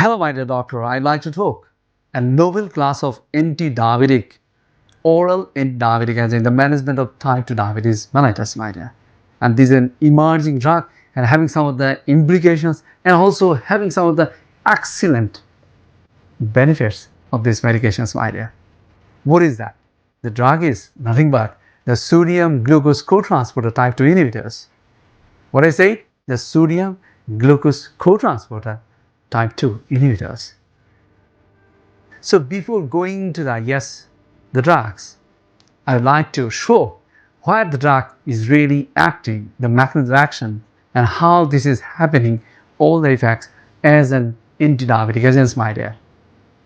Hello my dear doctor, I'd like to talk a novel class of anti-diabetic, oral anti-diabetic agent in the management of type 2 diabetes mellitus, my dear. And this is an emerging drug and having some of the implications and also having some of the excellent benefits of these medications, my dear. What is that? The drug is nothing but the sodium glucose cotransporter type 2 inhibitors. What I say? The sodium glucose cotransporter type 2 inhibitors. So before going to the drugs, I would like to show where the drug is really acting, the mechanism of action, and how this is happening, all the effects as an anti-diabetic agent, my dear.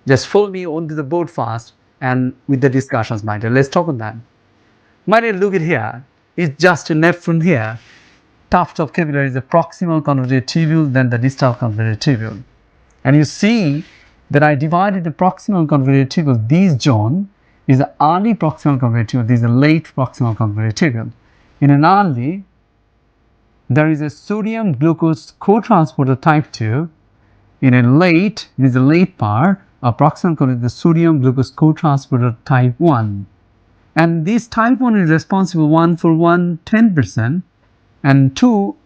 Just follow me onto the board fast and with the discussions, my dear. Let's talk on that. My dear, look at here. It's just a nephron here. Tuft of capillary is the proximal convoluted tubule, then the distal convoluted tubule. And you see that I divided the proximal convoluted tubule. This zone is the early proximal convoluted tubule. This is the late proximal convoluted tubule. In an early, there is a sodium glucose cotransporter type 2. In a late, it is the late part of proximal convoluted, the sodium glucose cotransporter type 1. And this type 1 is responsible 10%, and 2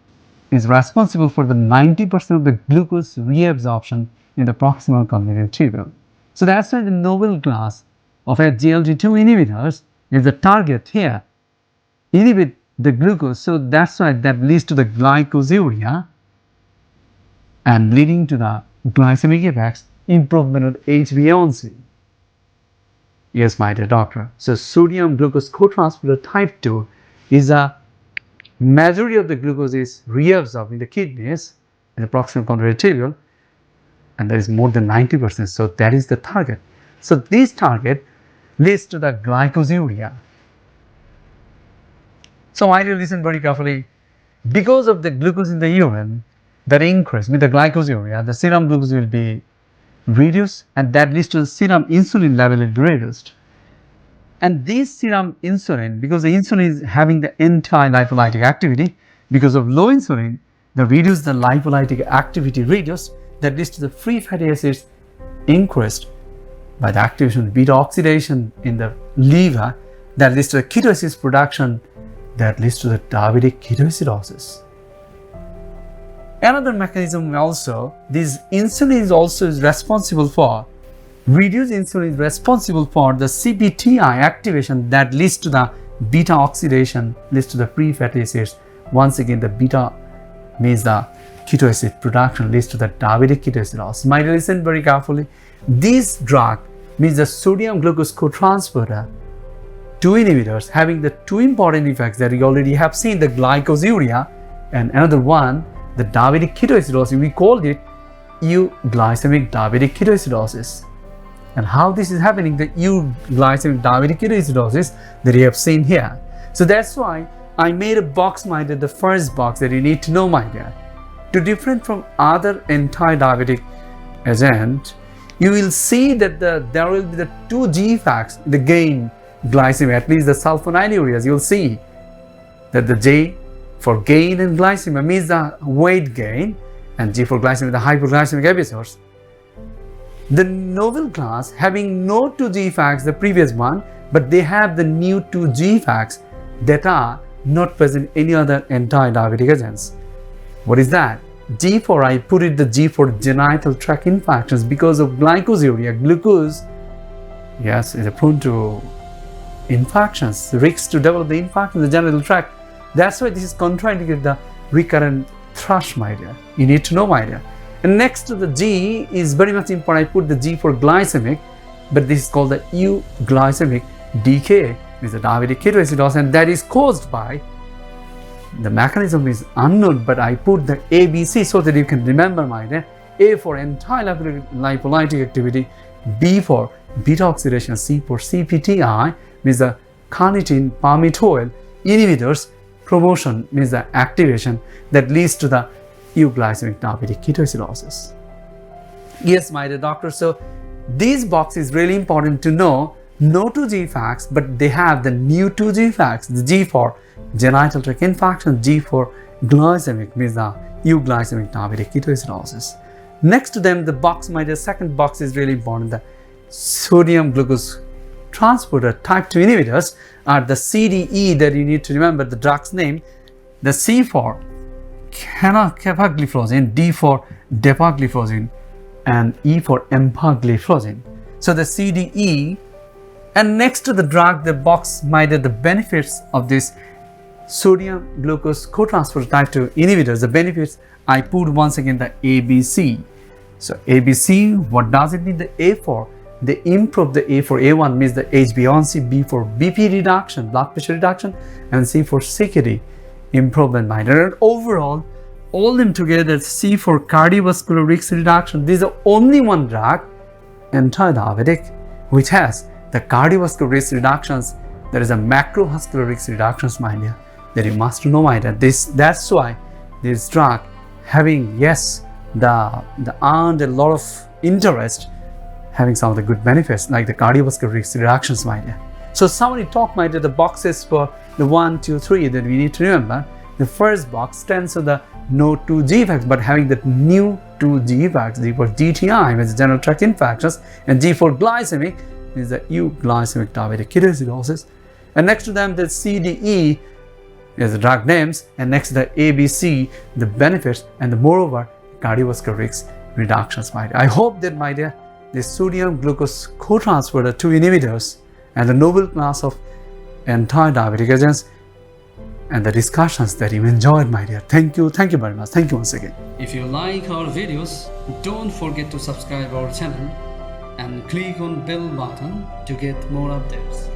is responsible for the 90% of the glucose reabsorption in the proximal convoluted tubule. So that's why the novel class of SGLT2 inhibitors is the target here. Inhibit the glucose, so that's why that leads to the glycosuria and leading to the glycemic effects, improvement of HbA1c. Yes, my dear doctor. So sodium glucose cotransporter type 2 is a majority of the glucose is reabsorbed in the kidneys in the proximal convoluted tubule, and there is more than 90%. So that is the target. So this target leads to the glycosuria. So I will listen very carefully. Because of the glucose in the urine that increase with the glycosuria, the serum glucose will be reduced, and that leads to the serum insulin level will be reduced. And this serum insulin, because the insulin is having the anti-lipolytic activity, because of low insulin, the lipolytic activity reduced, that leads to the free fatty acids increased by the activation of beta oxidation in the liver, that leads to the ketoacidosis production, that leads to the diabetic ketoacidosis. Another mechanism also, this insulin is also responsible for, reduced insulin is responsible for the CPTI activation that leads to the beta oxidation, leads to the free fatty acids. Once again, the beta means the ketoacid production leads to the diabetic ketoacidosis. Might listen very carefully. This drug means the sodium glucose cotransporter 2 inhibitors having the two important effects that we already have seen, the glycosuria, and another one, the diabetic ketoacidosis. We called it euglycemic diabetic ketoacidosis. And how this is happening, the euglycemic diabetic ketoacidosis that you have seen here. So that's why I made a box, my dear, the first box that you need to know, my dear. To different from other anti-diabetic agent, you will see that there will be the two G facts, the gain glycemia, at least the sulfonylureas. You'll see that the J for gain and glycemia means the weight gain, and G for glycemia, the hypoglycemic episodes. The novel class having no 2G facts, the previous one, but they have the new 2G facts that are not present in any other anti-diabetic agents. What is that? G for, I put it the G for genital tract infections because of glycosuria. Glucose, yes, is prone to infections, risks to develop the infection in the genital tract. That's why this is contraindicated the recurrent thrush, my dear. You need to know, my dear. And next to the G is very much important. I put the G for glycemic, but this is called the euglycemic decay, is the diabetic ketoacidosis, and that is caused by, the mechanism is unknown, but I put the ABC so that you can remember, my dear. A for anti-lipolytic activity, B for beta oxidation, C for CPTI, means the carnitine palmitoyl inhibitors promotion, means the activation that leads to the euglycemic diabetic ketoacidosis. Yes, my dear doctor, so this box is really important to know. No 2G facts, but they have the new 2G facts. The G for genital tract infection, G for glycemic, means the euglycemic diabetic ketoacidosis. Next to them, the box, my dear, second box is really important. The sodium glucose transporter type 2 inhibitors are the CDE that you need to remember the drug's name. The C for canagliflozin, D for dapagliflozin, and E for empagliflozin. So the CDE, and next to the drug, the box, my dear, the benefits of this sodium glucose cotransporter type 2 inhibitors, the benefits, I put once again the ABC. So ABC, what does it mean? The A for, they improve. The A for A1 means the HbA1c, B for BP reduction, blood pressure reduction, and C for CKD, improvement, my dear. And overall, all them together, C for cardiovascular risk reduction. This is the only one drug, anti-diabetic, which has the cardiovascular risk reductions. There is a macrovascular risk reductions, my dear, that you must know, my dear. That's why this drug having, yes, the earned a lot of interest, having some of the good benefits like the cardiovascular risk reductions, my dear. So somebody talk, my dear, the boxes for the 1, 2, 3 that we need to remember. The first box stands for the no 2G effects, but having the new 2G effects. D for GTI, which is general tract infections, and G for glycemic, is the euglycemic diabetic ketoacidosis. And next to them, the CDE is the drug names, and next to the ABC, the benefits, and the moreover, cardiovascular risk reductions, my dear. I hope that, my dear, the sodium glucose cotransporter 2 inhibitors and the novel class of anti-diabetic agents and the discussions that you enjoyed, my dear. Thank you very much. Thank you once again. If you like our videos, don't forget to subscribe our channel and click on bell button to get more updates.